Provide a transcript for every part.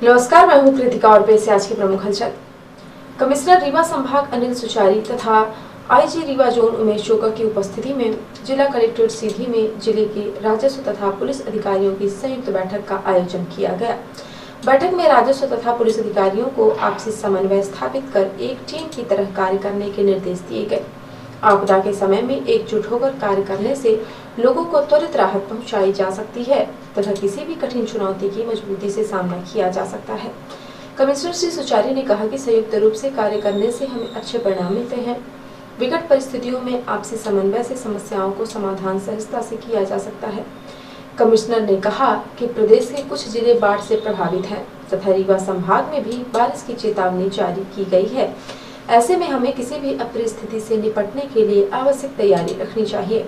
नमस्कार, मैं हूं कृतिका और पेश है आज की प्रमुख हलचल। कमिश्नर रीवा संभाग अनिल सुचारी तथा आईजी रीवा जोन उमेश जोगा की उपस्थिति में जिला कलेक्ट्रेट सीधी में जिले के राजस्व तथा पुलिस अधिकारियों की संयुक्त बैठक का आयोजन किया गया। बैठक में राजस्व तथा पुलिस अधिकारियों को आपसी समन्वय स्थापित कर एक टीम की तरह कार्य करने के निर्देश दिए गए। आपदा के समय में एकजुट होकर कार्य करने से लोगों को त्वरित राहत पहुंचाई जा सकती है तथा किसी भी कठिन चुनौती की मजबूती से सामना किया जा सकता है। कमिश्नर श्री सुचारी ने कहा कि संयुक्त रूप से कार्य करने से हमें अच्छे परिणाम मिलते हैं। विकट परिस्थितियों में आपसी समन्वय से समस्याओं को समाधान सहजता से किया जा सकता है। कमिश्नर ने कहा कि प्रदेश के कुछ जिले बाढ़ से प्रभावित हैं तथा रीवा संभाग में भी बारिश की चेतावनी जारी की गई है। ऐसे में हमें किसी भी अप्रिय स्थिति से निपटने के लिए आवश्यक तैयारी रखनी चाहिए।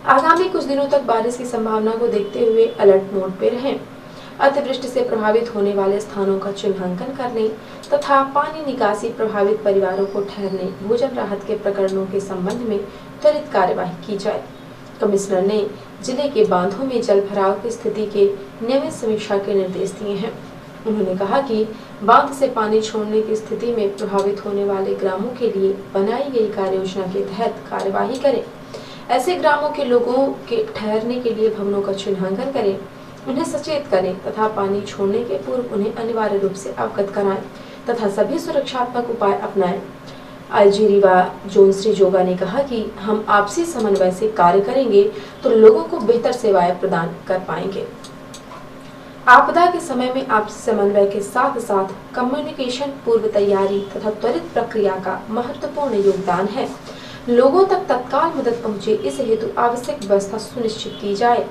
आगामी कुछ दिनों तक बारिश की संभावना को देखते हुए अलर्ट मोड पे रहें। अतिवृष्टि से प्रभावित होने वाले स्थानों का चिन्हांकन करने तथा पानी निकासी प्रभावित परिवारों को ठहरने, भोजन राहत के प्रकरणों के संबंध में त्वरित कार्यवाही की जाए। कमिश्नर ने जिले के बांधों में जल भराव की स्थिति के नियमित समीक्षा के निर्देश दिए हैं। उन्होंने कहा कि बांध से पानी छोड़ने की स्थिति में प्रभावित होने वाले ग्रामों के लिए बनाई गई कार्य योजना के तहत कार्यवाही करें। ऐसे ग्रामों के लोगों के ठहरने के लिए भवनों का चिन्हांकन करें, उन्हें सचेत करें तथा पानी छोड़ने के पूर्व उन्हें अनिवार्य रूप से अवगत कराएं तथा सभी सुरक्षात्मक उपाय अपनाएं। आईजी रीवा जोन श्री जोगा ने कहा कि हम आपसी समन्वय से कार्य करेंगे तो लोगों को बेहतर सेवाएं प्रदान कर पाएंगे। आपदा के समय में आपसी समन्वय के साथ साथ कम्युनिकेशन, पूर्व तैयारी तथा त्वरित प्रक्रिया का महत्वपूर्ण योगदान है। लोगों तक तत्काल मदद पहुंचे, इस हेतु आवश्यक व्यवस्था सुनिश्चित की जाए।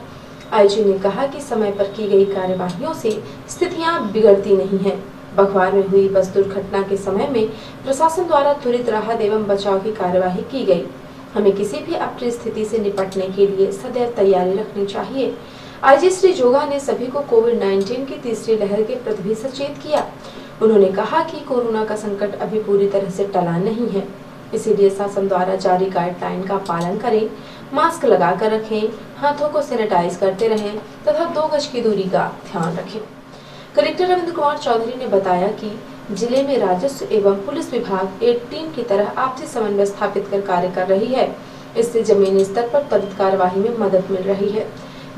आईजी ने कहा कि समय पर की गई कार्यवाहियों से स्थितियां बिगड़ती नहीं हैं। बघवार में हुई बस दुर्घटना के समय में प्रशासन द्वारा त्वरित राहत एवं बचाव की कार्यवाही की गई। हमें किसी भी अप्रिय स्थिति से निपटने के लिए सदैव तैयारी रखनी चाहिए। आईजी श्री जोगा ने सभी को कोविड-19 की तीसरी लहर के प्रति भी सचेत किया। उन्होंने कहा कि कोरोना का संकट अभी पूरी तरह से टला नहीं है, इसीलिए शासन द्वारा जारी गाइडलाइन का पालन करें, मास्क लगाकर रखें, हाथों को सैनिटाइज करते रहें तथा 2 गज की दूरी का ध्यान रखें। कलेक्टर रविंद्र कुमार चौधरी ने बताया कि जिले में राजस्व एवं पुलिस विभाग एक टीम की तरह आपसी समन्वय स्थापित कर कार्य कर रही है। इससे जमीनी स्तर पर त्वरित कार्यवाही में मदद मिल रही है।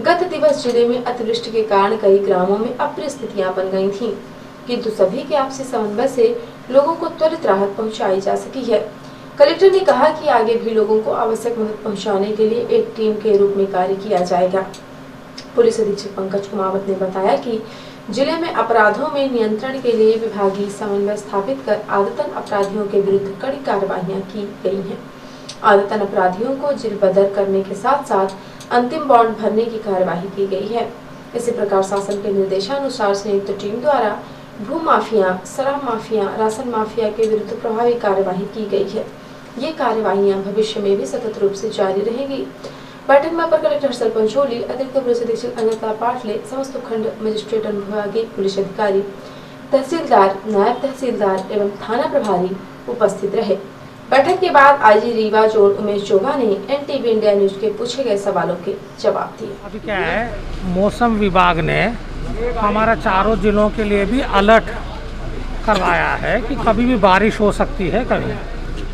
गत दिवस जिले में अतिवृष्टि के कारण कई ग्रामों में अप्रिय स्थितियां बन गई थीं, किंतु सभी के आपसी समन्वय से लोगों को त्वरित राहत पहुंचाई जा सकी है। कलेक्टर ने कहा कि आगे भी लोगों को आवश्यक मदद पहुंचाने के लिए एक टीम के रूप में कार्य किया जाएगा। पुलिस अधीक्षक पंकज कुमावत ने बताया कि जिले में अपराधों में नियंत्रण के लिए विभागीय समन्वय स्थापित कर आदतन अपराधियों के विरुद्ध कड़ी कार्रवाइयां की गई हैं। आदतन अपराधियों को जेलबदर करने के साथ साथ अंतिम बॉन्ड भरने की कार्यवाही की गई है। इसी प्रकार शासन के निर्देशानुसार संयुक्त टीम द्वारा भू माफिया, शराब माफिया, राशन माफिया के विरुद्ध प्रभावी कार्यवाही की गई है। ये कार्यवाहियां भविष्य में भी सतत रूप से जारी रहेंगी। बैठक में अपर कलेक्टर हर्षल पंचोली, अतिरिक्त पुलिस अधीक्षक अनिता पाटले, समस्त उपखंड मजिस्ट्रेट अनुविभागीय पुलिस अधिकारी, तहसीलदार, नायब तहसीलदार एवं थाना प्रभारी उपस्थित रहे। बैठक के बाद आईजी रीवा जोन उमेश जोगा ने एनटीवी इंडिया न्यूज के पूछे गए सवालों के जवाब दिए। अभी क्या है, मौसम विभाग ने हमारा चारों जिलों के लिए भी अलर्ट करवाया है कि कभी भी बारिश हो सकती है कभी।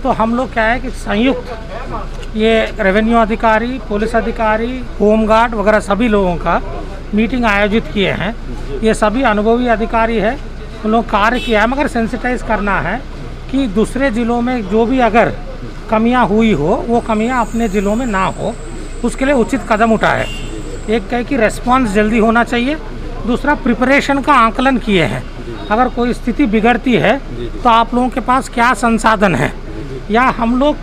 तो हम लोग क्या है कि संयुक्त ये रेवेन्यू अधिकारी, पुलिस अधिकारी, होमगार्ड वगैरह सभी लोगों का मीटिंग आयोजित किए हैं। ये सभी अनुभवी अधिकारी है, उन लोग कार्य किया है, मगर सेंसिटाइज करना है कि दूसरे ज़िलों में जो भी अगर कमियां हुई हो वो कमियां अपने ज़िलों में ना हो, उसके लिए उचित कदम उठाए। एक कहे कि रेस्पॉन्स जल्दी होना चाहिए, दूसरा प्रिपरेशन का आकलन किए हैं। अगर कोई स्थिति बिगड़ती है तो आप लोगों के पास क्या संसाधन है, या हम लोग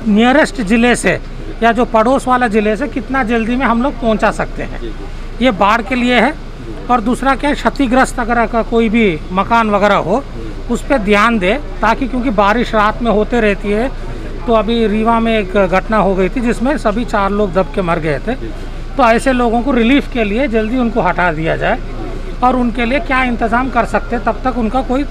नियरेस्ट ज़िले से या जो पड़ोस वाला ज़िले से कितना जल्दी में हम लोग पहुंचा सकते हैं, ये बाढ़ के लिए है। और दूसरा क्या है, क्षतिग्रस्त अगर का कोई भी मकान वगैरह हो उस पर ध्यान दे, ताकि क्योंकि बारिश रात में होते रहती है। तो अभी रीवा में एक घटना हो गई थी जिसमें सभी 4 लोग दब के मर गए थे। तो ऐसे लोगों को रिलीफ के लिए जल्दी उनको हटा दिया जाए और उनके लिए क्या इंतज़ाम कर सकते तब तक उनका कोई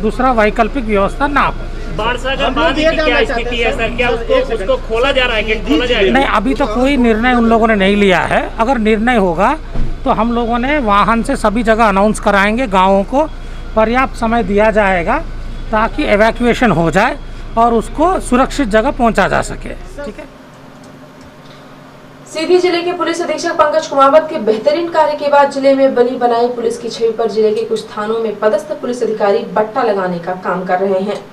दूसरा वैकल्पिक व्यवस्था ना हो। बाढ़ से अगर बांध की क्या स्थिति है सर, क्या उसको खोला जा रहा है, गेट खोला जाएगा? नहीं, अभी तो कोई निर्णय उन लोगों ने नहीं लिया है। अगर निर्णय होगा तो हम लोगों ने वाहन से सभी जगह अनाउंस कराएंगे, गाँवों को पर्याप्त समय दिया जाएगा ताकि एवैक्यूएशन हो जाए और उसको सुरक्षित जगह पहुंचा जा सके। ठीक है। सीधी जिले के पुलिस अधीक्षक पंकज कुमावत के बेहतरीन कार्य के बाद जिले में बनी बनाई पुलिस की छवि पर जिले के कुछ थानों में पदस्थ पुलिस अधिकारी बट्टा लगाने का काम कर रहे हैं।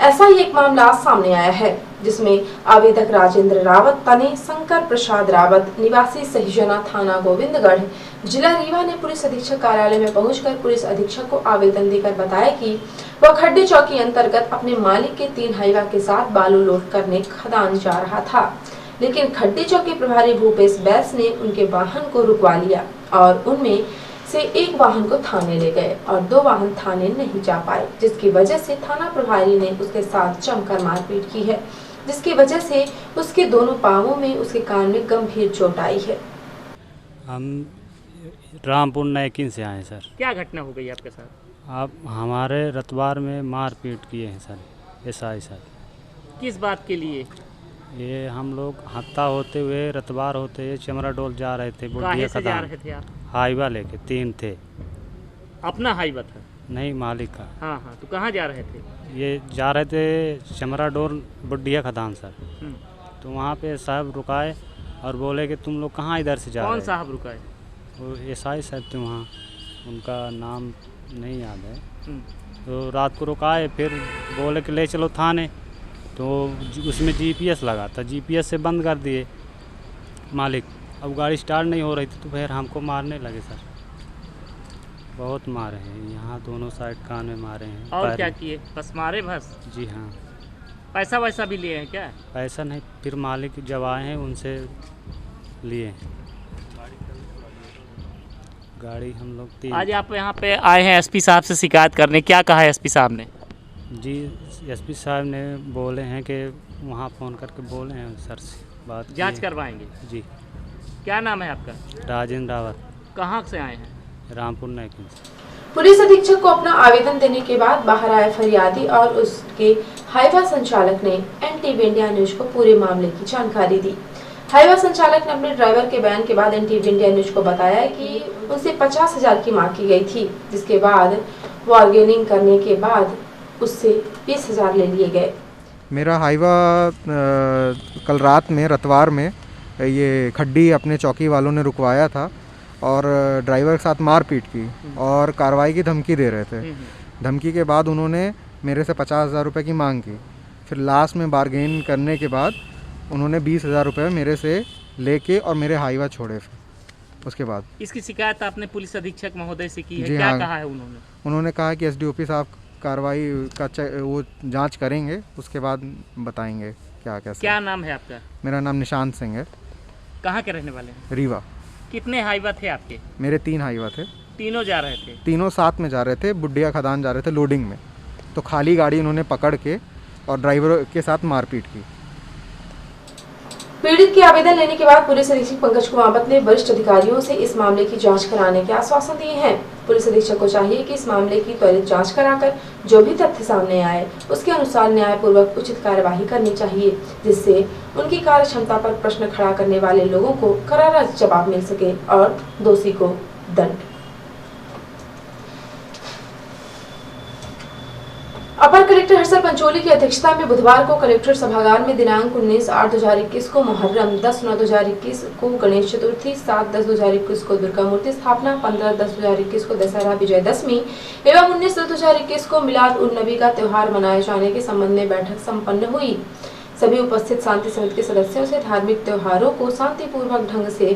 ऐसा ही एक मामला सामने आया है जिसमें आवेदक राजेंद्र रावत तने शंकर प्रसाद रावत निवासी सहिजना थाना गोविंदगढ़ जिला रीवा ने पुलिस अधीक्षक कार्यालय में पहुंचकर पुलिस अधीक्षक को आवेदन देकर बताया कि वह खड्डी चौकी अंतर्गत अपने मालिक के 3 हाईवा के साथ बालू लोड करने खदान जा रहा था, लेकिन खड्डी चौकी प्रभारी भूपेश बैस ने उनके वाहन को रुकवा लिया और उनमें से एक वाहन को थाने ले गए और 2 वाहन थाने नहीं जा पाए, जिसकी वजह से थाना प्रभारी ने उसके साथ जमकर मारपीट की है, जिसकी वजह से उसके दोनों पांवों में उसके कान में गंभीर चोट आई है। हम रामपुर नैकिन से आए सर। क्या घटना हो गई आपके साथ? आप हमारे रतवार में मारपीट किए हैं सर, एसआई सर। किस बात के लिए? ये हम लोग हत्ता होते हुए रतवार होते हुए चमरा डोल जा रहे थे, काहे से जा रहे थे आप? हाईवा लेके 3 थे। अपना हाईवा था? नहीं, मालिक का। हाँ हाँ, तो कहाँ जा रहे थे? ये जा रहे थे चमरा डोल बुढ़िया खदान सर। हम्म। तो वहाँ पे साहब रुकाए और बोले कि तुम लोग कहाँ इधर से जा रहे हो? कौन साहब रुकाए? वो एसआई साहब थे वहाँ, उनका नाम नहीं याद है। हम्म। तो रात को रुकाए, फिर बोले कि ले चलो थाने। तो उसमें जीपीएस लगा था, जीपीएस से बंद कर दिए मालिक। अब गाड़ी स्टार्ट नहीं हो रही थी तो फिर हमको मारने लगे सर। बहुत मारे हैं, यहाँ दोनों साइड कान में मारे हैं। और क्या किए? बस मारे बस? जी हाँ। पैसा वैसा भी लिए हैं क्या? पैसा नहीं, फिर मालिक जब आए हैं उनसे लिए हैं। गाड़ी हम लोग 3। आज आप यहाँ पे आए हैं एसपी साहब से शिकायत करने, क्या कहा है एसपी साहब ने? जी, एसपी साहब ने बोले हैं कि वहाँ फ़ोन करके बोले हैं सर से बात जांच की। करवाएंगे? जी। क्या नाम है आपका? राजेंद्र रावत। कहाँ से आए हैं? रामपुर नैकिन से। पुलिस अधीक्षक को अपना आवेदन देने के बाद बाहर आए फरियादी और उसके हाईवा संचालक ने एनटीवी इंडिया न्यूज को पूरे मामले की जानकारी दी। हाईवा संचालक ने अपने ड्राइवर के बयान के बाद एनटीवी इंडिया न्यूज को बताया कि उनसे 50,000 की मांग की गई थी, जिसके बाद बार्गेनिंग करने के बाद उससे 20,000 ले लिए गए। मेरा हाईवा कल रात में रतवार में ये खड्डी अपने चौकी वालों ने रुकवाया था और ड्राइवर के साथ मारपीट की और कार्रवाई की धमकी दे रहे थे। धमकी के बाद उन्होंने मेरे से 50,000 रुपये की मांग की। फिर लास्ट में बार्गेन करने के बाद उन्होंने 20,000 रुपये मेरे से लेके और मेरे हाईवा छोड़े। फिर उसके बाद इसकी शिकायत आपने पुलिस अधीक्षक महोदय से की है? जी क्या हाँ। कहा है उन्होंने? उन्होंने कहा कि एसडीओपी साहब कार्रवाई का वो जांच करेंगे, उसके बाद बताएंगे क्या कैसे। क्या नाम है आपका? मेरा नाम निशांत सिंह है। कहाँ के रहने वाले हैं? रीवा। कितने हाईवा थे आपके? मेरे 3 हाईवा थे। तीनों जा रहे थे? तीनों साथ में जा रहे थे, बुढ़िया खदान जा रहे थे लोडिंग में। तो खाली गाड़ी उन्होंने पकड़ के और ड्राइवर के साथ मारपीट की। पीड़ित के आवेदन लेने के बाद पुलिस अधीक्षक पंकज कुमावत ने वरिष्ठ अधिकारियों से इस मामले की जांच कराने के आश्वासन दिए हैं। पुलिस अधीक्षक को चाहिए कि इस मामले की त्वरित जांच कराकर जो भी तथ्य सामने आए उसके अनुसार न्यायपूर्वक उचित कार्यवाही करनी चाहिए, जिससे उनकी कार्य क्षमता पर प्रश्न खड़ा करने वाले लोगों को करारा जवाब मिल सके और दोषी को दंड। अपर कलेक्टर हर्षल पंचोली की अध्यक्षता में बुधवार को कलेक्ट्रेट सभागार में दिनांक 19/8/2021 को मुहर्रम, 10/9/2021 को गणेश चतुर्थी, 7/10/2021 को दुर्गा मूर्ति स्थापना, 15/10/2021 को दशहरा विजयदशमी एवं 19/10/2021 को मिलाद उन नबी का त्योहार मनाए जाने के संबंध में बैठक संपन्न हुई। सभी उपस्थित शांति समिति के सदस्यों से धार्मिक त्योहारों को शांतिपूर्वक ढंग से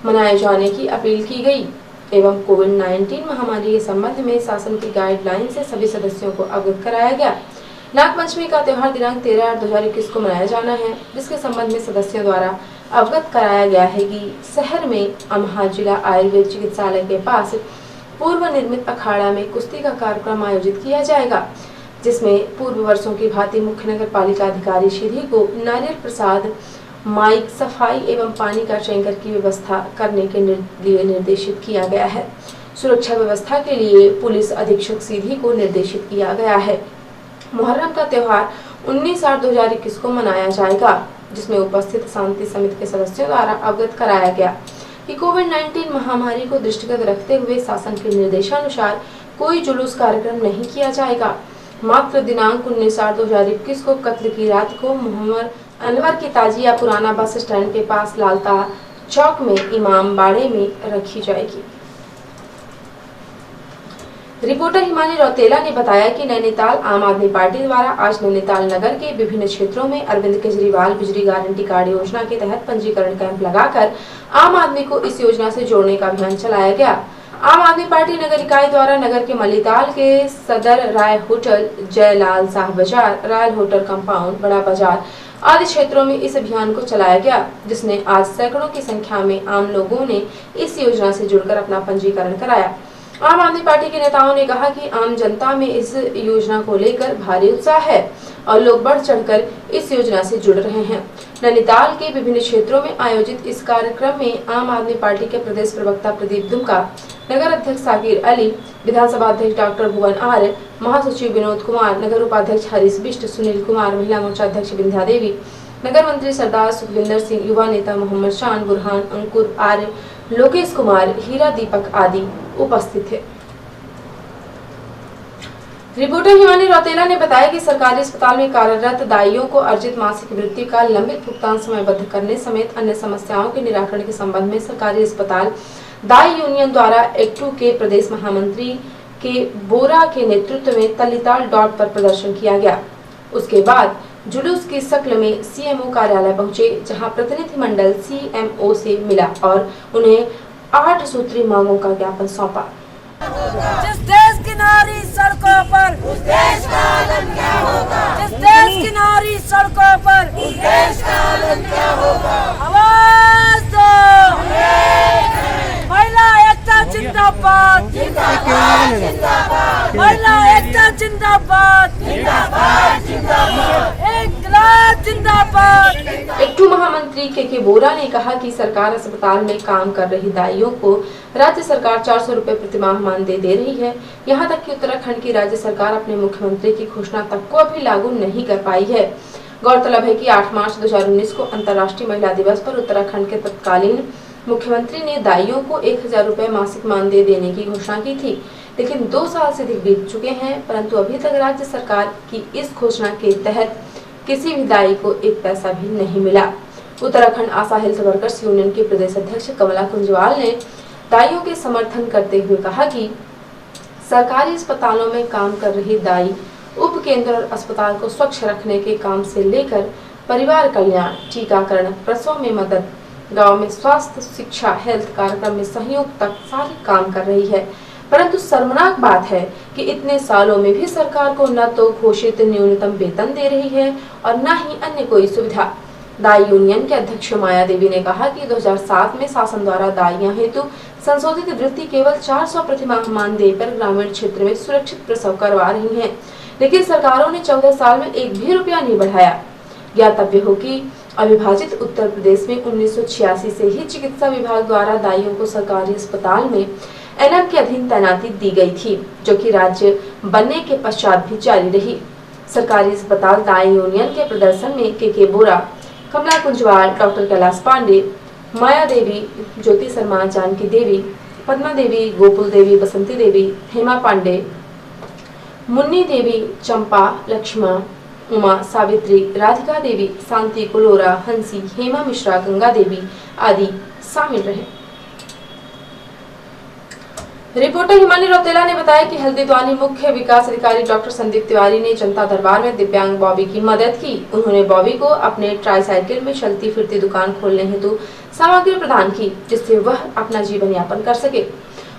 मनाए जाने की अपील की गई एवं कोविड-19 महामारी के संबंध में शासन की गाइडलाइन से सभी सदस्यों को अवगत कराया गया। नागपंचमी का त्योहार दिनांक 13/8/2021 को मनाया जाना है, जिसके संबंध में सदस्यों द्वारा अवगत कराया गया है कि शहर में अमहा जिला आयुर्वेद चिकित्सालय के पास पूर्व निर्मित अखाड़ा में कुश्ती का कार्यक्रम आयोजित किया जाएगा, जिसमें पूर्व वर्षों की भांति मुख्य नगर पालिका अधिकारी श्री को नारियल प्रसाद, माइक, सफाई एवं पानी का टैंकर की व्यवस्था करने के लिए निर्देशित किया गया है। सुरक्षा व्यवस्था के लिए पुलिस अधीक्षक सीधी को निर्देशित किया गया है। मुहर्रम का त्योहार 19/8/2021 को मनाया जाएगा, जिसमें उपस्थित शांति समिति के सदस्यों द्वारा अवगत कराया गया। कि कोविड-19 महामारी को दृष्टिगत रखते हुए शासन के निर्देशानुसार कोई जुलूस कार्यक्रम नहीं किया जाएगा। मात्र दिनांक 19/8/2021 को कत्ल की रात को मोहम्मद अनवर की ताजिया पुराना बस स्टैंड के पास लालता चौक में इमाम बाड़े में रखी जाएगी। रिपोर्टर हिमानी रौतेला ने बताया कि नैनीताल आम आदमी पार्टी द्वारा आज नैनीताल नगर के विभिन्न क्षेत्रों में अरविंद केजरीवाल बिजली गारंटी कार्ड योजना के तहत पंजीकरण कैंप लगाकर आम आदमी को इस योजना से जोड़ने का अभियान चलाया गया। आम आदमी पार्टी नगर इकाई द्वारा नगर के मलिताल के सदर राय होटल, जयलाल शाह बाजार, रॉयल होटल कंपाउंड, बड़ा बाजार आदि क्षेत्रों में इस अभियान को चलाया गया, जिसने आज सैकड़ों की संख्या में आम लोगों ने इस योजना से जुड़कर अपना पंजीकरण कराया। आम आदमी पार्टी के नेताओं ने कहा कि आम जनता में इस योजना को लेकर भारी उत्साह है और लोग बढ़ चढ़कर इस योजना से जुड़ रहे हैं। नैनीताल के विभिन्न क्षेत्रों में आयोजित इस कार्यक्रम में आम आदमी पार्टी के प्रदेश प्रवक्ता प्रदीप दुमका, नगर अध्यक्ष साकिर अली, विधानसभा अध्यक्ष डॉक्टर भुवन आर्य, महासचिव विनोद कुमार, नगर उपाध्यक्ष हरीश बिष्ट, सुनील कुमार, महिला मोर्चा अध्यक्ष बिंध्या देवी, नगर मंत्री सरदार सुखविंदर सिंह, युवा नेता मोहम्मद शान, बुरहान, अंकुर आर्य, लोकेश कुमार, हीरा दीपक आदि उपस्थित थे। रिपोर्टर हिमानी रौतेला ने बताया कि सरकारी अस्पताल में कार्यरत दाइयों को अर्जित मासिक वृत्ति का लंबित भुगतान समयबद्ध करने समेत अन्य समस्याओं के निराकरण के संबंध में सरकारी अस्पताल दाई यूनियन द्वारा एक्टू के प्रदेश महामंत्री के बोरा के नेतृत्व में तल्लीताल डॉट पर प्रदर्शन किया गया। उसके बाद जुलूस की शक्ल में सीएमओ कार्यालय पहुंचे, जहां प्रतिनिधि मंडल सीएमओ से मिला और उन्हें 8 सूत्री मांगों का ज्ञापन सौंपा। जिस देश की नारी सड़कों पर, उस देश का आलम क्या होगा? जिस देश की नारी सड़कों पर, उस देश का आलम क्या होगा? आवाज दो, महिला एकता जिंदाबाद, महिला एकता जिंदाबाद, इनकलाब जिंदाबाद। एक्टू महामंत्री के बोरा ने कहा कि सरकार अस्पताल में काम कर रही दाइयों को राज्य सरकार 400 रुपए प्रतिमाह मानदेय दे रही है। यहां तक कि उत्तराखंड की राज्य सरकार अपने मुख्यमंत्री की घोषणा तक को अभी लागू नहीं कर पाई है। गौरतलब है कि 8 मार्च 2019 को अंतर्राष्ट्रीय महिला दिवस पर उत्तराखंड के तत्कालीन मुख्यमंत्री ने दाइयों को 1000 रुपए मासिक मानदेय देने की घोषणा की थी, लेकिन 2 साल से अधिक बीत चुके हैं, परंतु अभी तक राज्य सरकार की इस घोषणा के तहत किसी भी दाई को 1 पैसा भी नहीं मिला। उत्तराखंड आशा हेल्थ वर्कर्स यूनियन के प्रदेश अध्यक्ष कमला कुंजवाल ने दाइयों के समर्थन करते हुए कहा कि सरकारी अस्पतालों में काम कर रही दाई उप केंद्र और अस्पताल को स्वच्छ रखने के काम से लेकर परिवार कल्याण, टीकाकरण, प्रसव में मदद, गांव में स्वास्थ्य, शिक्षा, हेल्थ कार्यक्रम में सहयोग तक सारे काम कर रही है। परंतु शर्मनाक बात है कि इतने सालों में भी सरकार को न तो घोषित न्यूनतम वेतन दे रही है और न ही अन्य कोई सुविधा। दाई यूनियन के अध्यक्ष माया देवी ने कहा कि 2007 में शासन द्वारा दाइयां हेतु संशोधित वृत्ति केवल 400 प्रतिमाह मानदेय पर ग्रामीण क्षेत्र में सुरक्षित प्रसव करवा रही हैं, लेकिन सरकारों ने 14 साल में 1 भी रुपया नहीं बढ़ाया। ज्ञातव्य हो कि अविभाजित उत्तर प्रदेश में 1986 से ही चिकित्सा विभाग द्वारा दाइयों को सरकारी अस्पताल में एनएम के अधीन तैनाती दी गई थी, जो कि राज्य बनने के पश्चात भी जारी रही। सरकारी अस्पताल दाई यूनियन के प्रदर्शन में के बोरा, कमला कुंजवाल, डॉक्टर कैलाश पांडे, माया देवी, ज्योति शर्मा, जानकी देवी, पद्मा देवी, गोकुल देवी, बसंती देवी, हेमा पांडे, मुन्नी देवी, चंपा, लक्ष्मा, उमा, सावित्री, राधिका देवी, शांति कुलोरा, हंसी, हेमा मिश्रा, गंगा देवी आदि शामिल रहे। रिपोर्टर हिमानी रौतेला ने बताया कि हल्दीद्वानी मुख्य विकास अधिकारी डॉक्टर संदीप तिवारी ने जनता दरबार में दिव्यांग बॉबी की मदद की। उन्होंने बॉबी को अपने ट्राईसाइकिल में चलती फिरती दुकान खोलने हेतु सामग्री प्रदान की, जिससे वह अपना जीवन यापन कर सके।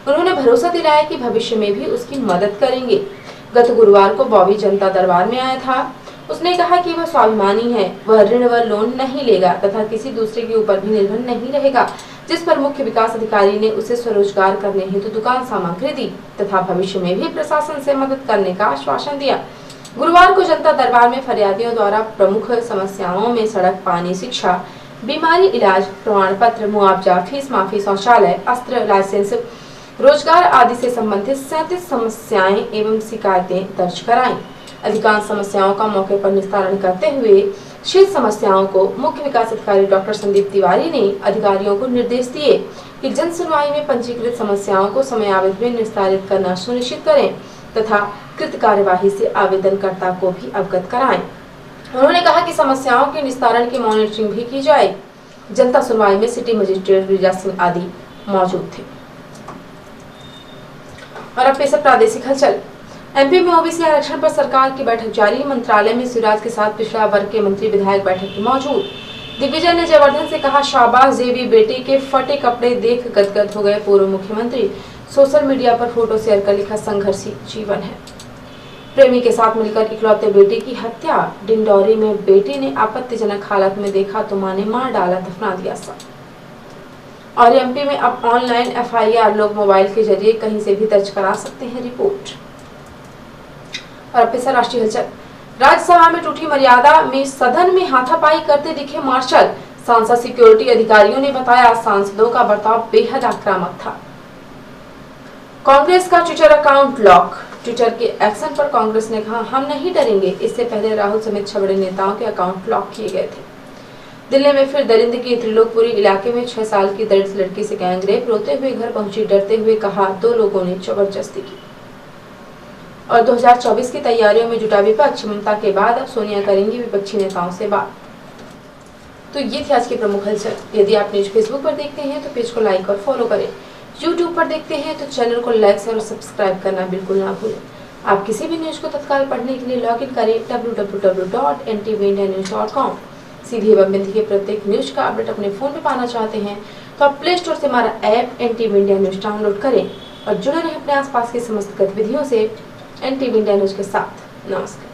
उन्होंने भरोसा दिलाया कि भविष्य में भी उसकी मदद करेंगे। गत गुरुवार को बॉबी जनता दरबार में आया था। उसने कहा कि वह स्वाभिमानी है, वह ऋण व लोन नहीं लेगा तथा किसी दूसरे के ऊपर भी निर्भर नहीं रहेगा, जिस पर मुख्य विकास अधिकारी ने उसे स्वरोजगार करने हेतु दुकान सामग्री दी तथा भविष्य में भी प्रशासन से मदद करने का आश्वासन दिया। गुरुवार को जनता दरबार में फरियादियों द्वारा प्रमुख समस्याओं में सड़क, पानी, शिक्षा, बीमारी, इलाज, प्रमाण पत्र, मुआवजा, फीस माफी, शौचालय, अस्त्र लाइसेंस, रोजगार आदि से संबंधित 37 समस्याएं एवं शिकायतें दर्ज कराई। अधिकांश समस्याओं का मौके पर निस्तारण करते हुए शेष समस्याओं को मुख्य विकास अधिकारी डॉक्टर संदीप तिवारी ने अधिकारियों को निर्देश दिए कि जन सुनवाई में पंजीकृत समस्याओं को समयावधि में निस्तारित करना सुनिश्चित करें तथा कृत कार्यवाही से आवेदनकर्ता को भी अवगत कराएं। उन्होंने कहा कि समस्याओं के निस्तारण की मॉनिटरिंग भी की जाए। जनता सुनवाई में सिटी मजिस्ट्रेट गिरिजा सिंह आदि मौजूद थे। और अब पेश है प्रादेशिक हलचल। एमपी में ओबीसी आरक्षण पर सरकार की बैठक जारी। मंत्रालय में शिवराज के साथ पिछड़ा वर्ग के मंत्री विधायक बैठक में मौजूद। दिग्विजय ने जयवर्धन से कहा, शाबाश जेबी, बेटी के फटे कपड़े देख गदगद हो गए पूर्व मुख्यमंत्री। सोशल मीडिया पर फोटो शेयर कर लिखा, संघर्षी जीवन है। प्रेमी के साथ मिलकर इकलौते बेटे की हत्या। डिंडौरी में बेटी ने आपत्तिजनक हालत में देखा तो मां ने मार डाला, दफना दिया सब। और एमपी में अब ऑनलाइन एफआईआर लोग मोबाइल के जरिए कहीं से भी दर्ज करा सकते हैं रिपोर्ट। और अब से राष्ट्रीय हलचल। राज्यसभा में टूटी मर्यादा में सदन में हाथापाई करते दिखे मार्शल। सांसद सिक्योरिटी अधिकारियों ने बताया, सांसदों का बर्ताव बेहद आक्रामक था। कांग्रेस का ट्विटर अकाउंट लॉक। ट्विटर के एक्शन पर कांग्रेस ने कहा, हम नहीं डरेंगे। इससे पहले राहुल समेत 6 बड़े नेताओं के अकाउंट लॉक किए गए थे। दिल्ली में फिर दरिंद की त्रिलोकपुरी इलाके में 6 साल की दलित लड़की से गैंगरेप। रोते हुए घर पहुंची, डरते हुए कहा, 2 लोगों ने जबरदस्ती की। और 2024 की तैयारियों में जुटा विपक्ष। ममता के बाद अब सोनिया करेंगी विपक्षी नेताओं से बात। तो ये थी आज की प्रमुख हलचल। यदि आप न्यूज फेसबुक पर देखते हैं तो पेज को लाइक और फॉलो करें। यूट्यूब पर देखते हैं तो चैनल को लाइक और सब्सक्राइब करना बिल्कुल ना भूलें। आप किसी भी न्यूज को तत्काल पढ़ने के लिए लॉग इन करें www.ntvnews.com। सीधी एवं बिंदी के प्रत्येक न्यूज का अपडेट अपने फोन में पाना चाहते हैं तो आप प्ले स्टोर से हमारा app NTV India news download करें और जुड़े रहें अपने आसपास की समस्त गतिविधियों से NTV इंडिया न्यूज के साथ। नमस्कार।